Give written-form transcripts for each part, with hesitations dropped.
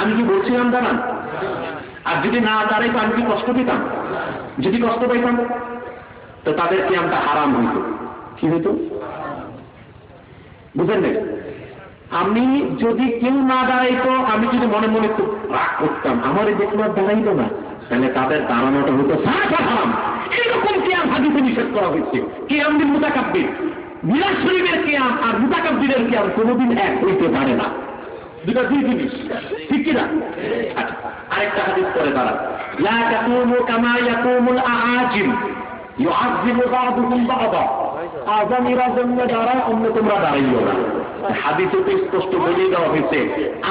আমি কি বলছিলাম দাঁড়ান? আর যদি না দাঁড়াই তো আমি কি কষ্ট পেতাম? যদি কষ্ট পাইতাম তো তাদের কিয়ামটা হারাম হইত। কি হইত বুঝেন না? আমি যদি কেউ না দাঁড়াইতো, আমি যদি মনে মনে খুব রাগ করতাম, আমার এই দেখলো দাঁড়াইতো না, তাহলে তাদের দাঁড়ানোটা হইতো হারাম। এরকম কিয়াম হাদিসে নিষেধ করা হয়েছে। কিয়াম বিল মুতাকাব্বির, মিলাদ শরীফের কিয়াম আর মুতাকাব্বিরের কিয়াম কোনোদিন এক হইতে পারে না, দুটা দুই জিনিস, ঠিক কিনা? আরেকটা হাদিস পরে দাঁড়ান, লা তাকুমু কামা ইয়াকুমুল আআজিম ইউআযিবু বা'দুকুম বা'দা, আযামিরা যেমন দাঁড়ায় অন্য তোমরা দাঁড়াইও না। হাদিসে তো স্পষ্ট বলে দেওয়া হয়েছে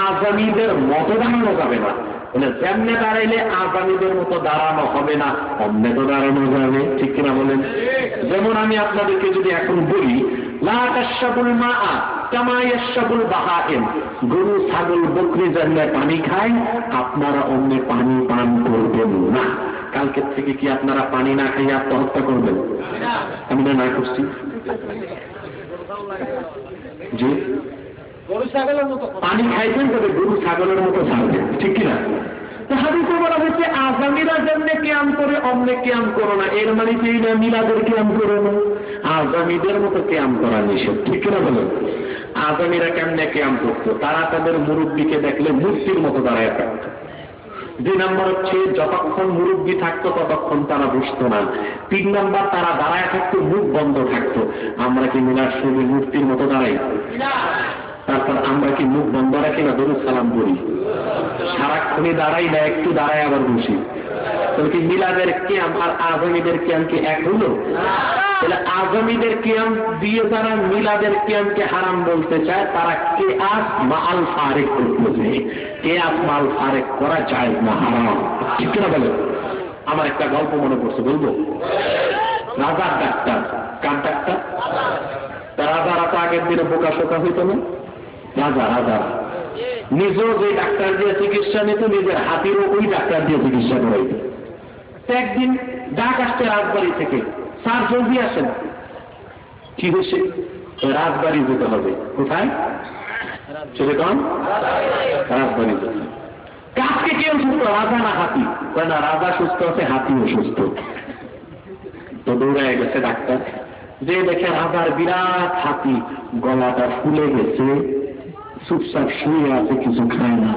আযামিদের মতো দাঁড়ানো যাবে না, বলে যেমনে দাঁড়াইলে আযামিদের মতো দাঁড়ানো হবে না, অমনে তো দাঁড়ানো যাবে, ঠিক কিনা বলেন? যেমন আমি আপনাদেরকে যদি এখন বলি লা তাশরাবুল মাআ কামা ইয়াশরাবুল বাহাইম, গরু ছাগল বকরি যেমনে পানি খায় আপনারা অমনে পানি পান করবেন না। কালকে থেকে কি আপনারা পানি না খাইয়ে আত্মহত্যা করবেন? আমি না করছি জি, পানি খাইবেন তবে গরু ছাগলের মতো ছাড়বেন, ঠিক কিনা? হাদিসে বলা হচ্ছে আযামিরা যেমনে কিয়াম করে অমনে কিয়াম করো না। এর মানে কি না মিলাদের কিয়াম করো না, আযামিদের মতো কিয়াম করা নিষেধ, ঠিক কিনা বলেন? আযামিরা কেমনে কিয়াম করতো? তারা তাদের মুরব্বীকে দেখলে মূর্তির মতো দাঁড়ায় থাকতো। 2 নম্বর হচ্ছে যতক্ষণ মুরব্বী থাকতো ততক্ষণ তারা বসতো না। 3 নম্বর তারা দাঁড়ায় থাকতো, মুখ বন্ধ থাকতো। আমরা কি মিলাদ শরীফে মূর্তির মতো দাঁড়াই? তারপর আমরা কি মুখ বন্ধ রাখি না দরুদ সালাম করি? সারাক্ষণে দাঁড়াই না, একটু দাঁড়ায় আবার বসি। তাহলে কি মিলাদের কিয়াম আর আযামিদের কিয়াম কি এক হলো? তাহলে আযামিদের কিয়াম দিয়ে যারা মিলাদের কিয়ামকে হারাম বলতে চায় তারা কিয়াস মাআল ফারিক করতেছে। কিয়াস মাআল ফারিক করা যায় না, হারাম, ঠিক না বলেন? আমার একটা গল্প মনে পড়ছে, বলবো? রাজার ডাক্তার, কার ডাক্তার? রাজারা তো আগের দিনে বোকা শোকা হইত না। রাজা নিজেও যে ডাক্তার দিয়ে চিকিৎসা নিত, নিজের হাতিরও ওই ডাক্তার দিয়ে চিকিৎসা করাইত। একদিন ডাক আসছে রাজবাড়ি থেকে, স্যার জলদি আসেন। কি হয়েছে? রাজবাড়ি যেতে হবে। কোথায়? চলে কন রাজবাড়ি যেতে হবে। কাজকে কে অসুস্থ, রাজা না হাতি? না, রাজা সুস্থ আছে, হাতিও সুস্থ। তো দৌড়ায় গেছে ডাক্তার, যে দেখে রাজার বিরাট হাতি, গলাটা ফুলে গেছে, চুপচাপ শুয়ে আছে, কিছু খায় না।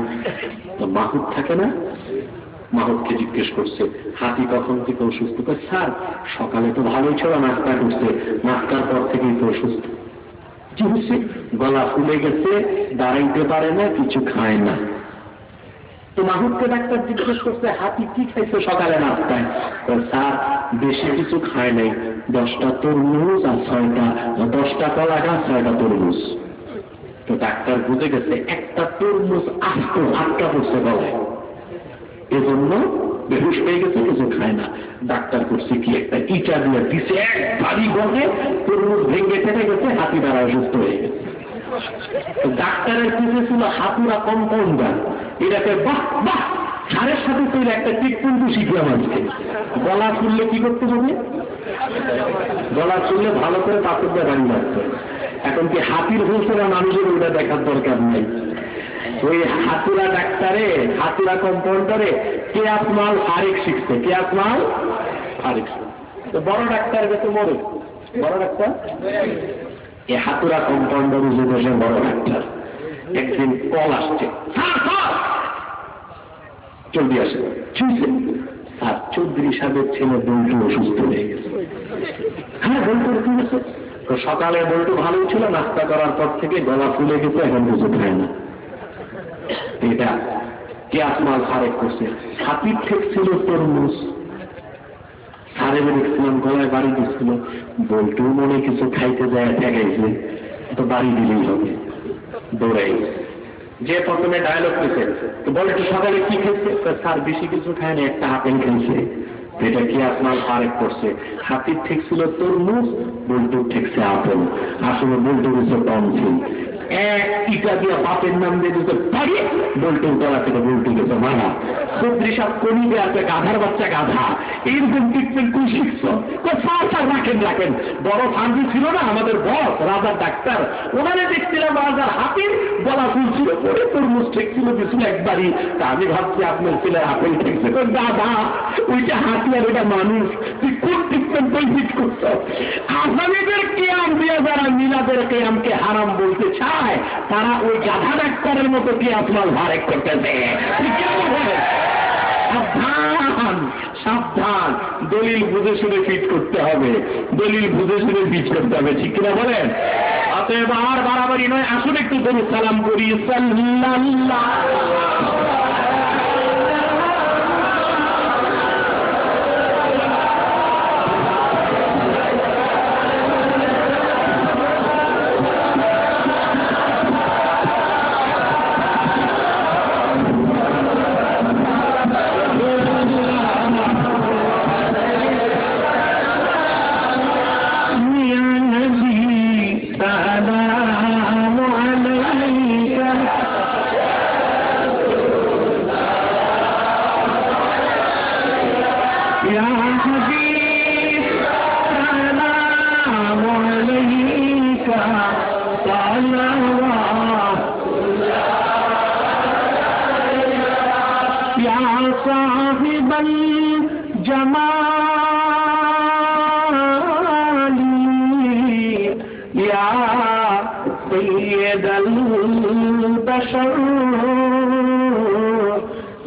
তো মাহুত থাকে না, মাহুতকে জিজ্ঞেস করছে হাতি কখন থেকে অসুস্থ? স্যার সকালে তো ভালোই ছিল, নাস্তা করছে, নাস্তার পর থেকেই তো অসুস্থ। কি হচ্ছে? গলা ফুলে গেছে, দাঁড়াইতে পারে না, কিছু খায় না। তো মাহুতকে ডাক্তার জিজ্ঞেস করছে হাতি কি খাইছে সকালে নাস্তায়? স্যার বেশি কিছু খায় নাই, 10টা তরমুজ আর 10টা কলা গাছ, 6টা তরমুজ। তো ডাক্তার বুঝে গেছে একটা তরমুজ আটকা পড়ছে গলায়, এজন্য বেহুশ হয়ে গেছে, কিছু খায় না। ডাক্তার করছে কি, একটা ইটা দিয়ে দিছে একবারই গলে, তরমুজ ভেঙে ফেটে গেছে, হাতি দ্বারা অসুস্থ হয়ে গেছে। ডাক্তারের পিছনে ছিল হাতুরা কম্পাউন্ডার, এটাকে বাহ বাহ সারের সাথে তৈরি একটা টিকপুন্টু শিখলাম আজকে। গলা ফুললে কি করতে হবে? গলা ফুললে ভালো করে পাথর দিয়ে দাঁড়িয়ে রাখতে। এখন কি হাতির হয়েছে না মানুষের, ওইটা দেখার দরকার নাই। ওই হাতুরা ডাক্তারে, হাতুরা কম্পাউন্ডারে কিয়াস মাল ফারিক শিখছে, কিয়াস মাল ফারিক। তো বড় ডাক্তার গেছে মরে, বড় ডাক্তার এই হাতুরা কম্পাউন্ডার দেশের বড় ডাক্তার। একদিন কল আসছে, জলদি আসে। আর চৌধুরী সাহেবের ছেলে বল্টু অসুস্থ হয়ে গেছে। হ্যাঁ বল্টুর কি হয়েছে? তো সকালে বল্টু ভালোই ছিল, নাস্তা করার পর থেকে গলা ফুলে গেছে, এখন কিছু খায় না। এটা কিয়াস মাল ফারেক করছে। হাতির ঠিক ছিল তরমুজ, সারে দেখছিলাম গলায় বাড়ি দিচ্ছিল, বল্টু মনে কিছু খাইতে যায় ঠেকাইছে, তো বাড়ি দিলেই হবে, দৌড়াই। যে প্রথমে ডায়লগ পেয়েছে, তো বল্টু সকালে কি খেয়েছে? স্যার বেশি কিছু খায় না, একটা আপেল খেয়েছে। এটা কিয়াস মাল ফারেক করছে। হাতির ঠিক ছিল তরমুজ, বল্টুর ঠেকছে আপেল। আসলে বল্টুর হচ্ছে টনসিল। টিকা দিয়া বাপের নাম দিয়ে দিতে পারি, বলতে উতলা থেকে বলতে গেছে মানা সদ্রি সাপ করি আছে গাধার বাচ্চা গাধা, এইরকম ট্রিটমেন্ট তুই শিখছ রাখেন। বড় ফান্ডি ছিল না আমাদের বস রাজার ডাক্তার, ওনারে দেখছিলাম রাজার হাতির গলা ফুলছিল, পরে তরমুজ ঠেকছিল দিয়েছিল একবারই। তা আমি ভাবছি আপনার ছেলের আপেল ঠেকছে, দাদা ওইটা হাতি আর ওইটা মানুষ, তুই কোন ট্রিটমেন্ট তুই ফিট করছ? আসামিদের কেয়াম দিয়ে যারা মিলাদের কেয়ামকে হারাম বলতে চায়, তারা ওই গাধা ডাক্তারের মতো কি আপনার ভারেক করতেছে। সাবধান সাবধান, দলিল বুঝে শুনে ফিট করতে হবে, দলিল বুঝে শুনে ফিট করতে হবে, ঠিক কিনা বলেন? অতএব আর বাড়াবাড়ি নয়, আসুন একটু দরুদ সালাম করি। সাল্লাল্লাহু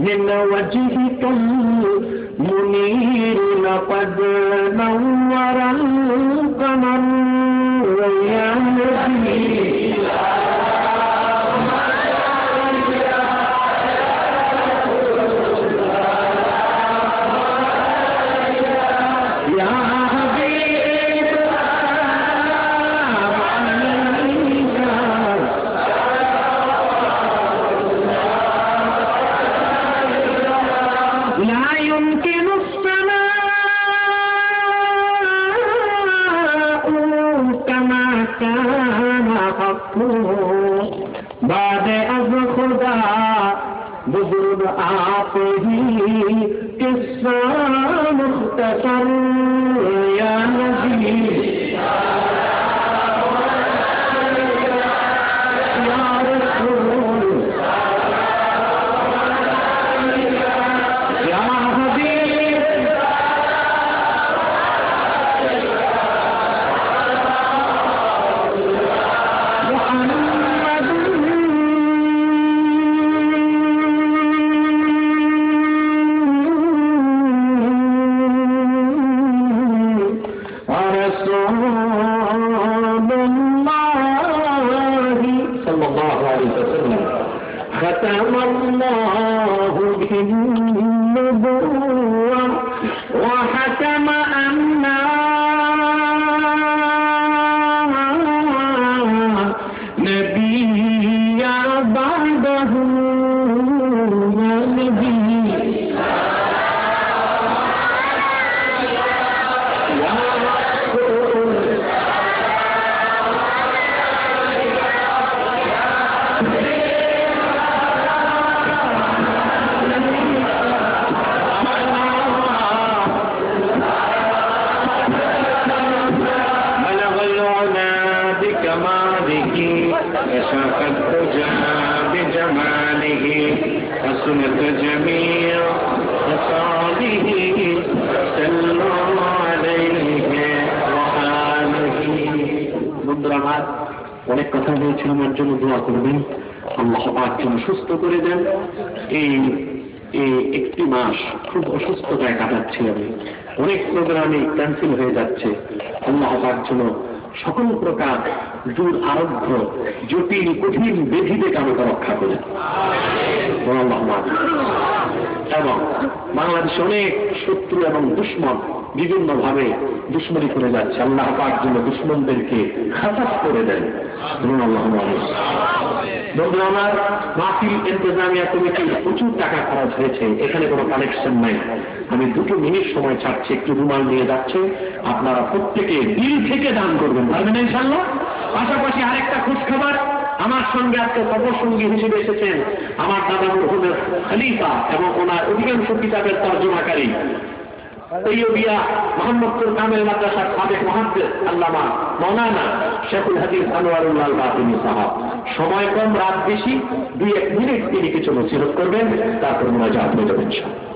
من وجهك المنير لقد نور القمر يا نبي بعد از خدا بزرگ آپ ہی قصہ مختصر یا نبی یا رسول یا حبیب ختم الله بالنبوة وحكم أن نبي بعده نبي شاقت تجا بجماله حسنت جميع خصاله صلوا عليه وآله বন্ধুরা আমার অনেক কথা হয়েছে, আমার জন্য দোয়া করবেন, আল্লাহ পাক যেন সুস্থ করে দেন। এই একটি মাস খুব অসুস্থতায় কাটাচ্ছি আমি, অনেক প্রোগ্রামে ক্যান্সেল হয়ে যাচ্ছে। আল্লাহ পাক যেন সকল প্রকার দূর আরোগ্য জটিল কঠিন বেধি থেকে আমাকে রক্ষা করে। এবং বাংলাদেশে অনেক শত্রু এবং দুশ্মন বিভিন্ন ভাবে দুশ্মনী করে যাচ্ছে, আল্লাহ পাক যেন দুশ্মনদেরকে খাসাস করে দেন। বন্ধুরা আমার, মাহফিল ইন্তেজামিয়া কমিটির প্রচুর টাকা খরচ হয়েছে, এখানে কোনো কানেকশন নাই। আমি 2 মিনিট সময় ছাড়ছি, একটু রুমাল নিয়ে যাচ্ছে, আপনারা প্রত্যেকে দিল থেকে দান করবেন, পারবেন ইনশাআল্লাহ। পাশাপাশি আরেকটা খোঁজ খবর, আমার সঙ্গে আজকে সফরসঙ্গী হিসেবে এসেছেন আমার দাদা মরহুমের খলিফা এবং ওনার অধিকাংশ কিতাবের তর্জমাকারী তৈয়বিয়া মোহাম্মদপুর কামেল মাদ্রাসার সাবেক মুহাদ্দিস আল্লামা মাওলানা শেখুল হাদিস আনোয়ারুল্লাহ বাতিনি সাহেব। সময় কম, রাত বেশি, 2-1 মিনিট তিনি কিছু নসিহত করবেন, তারপর মুনাজাত হয়ে যাবে ইনশাআল্লাহ।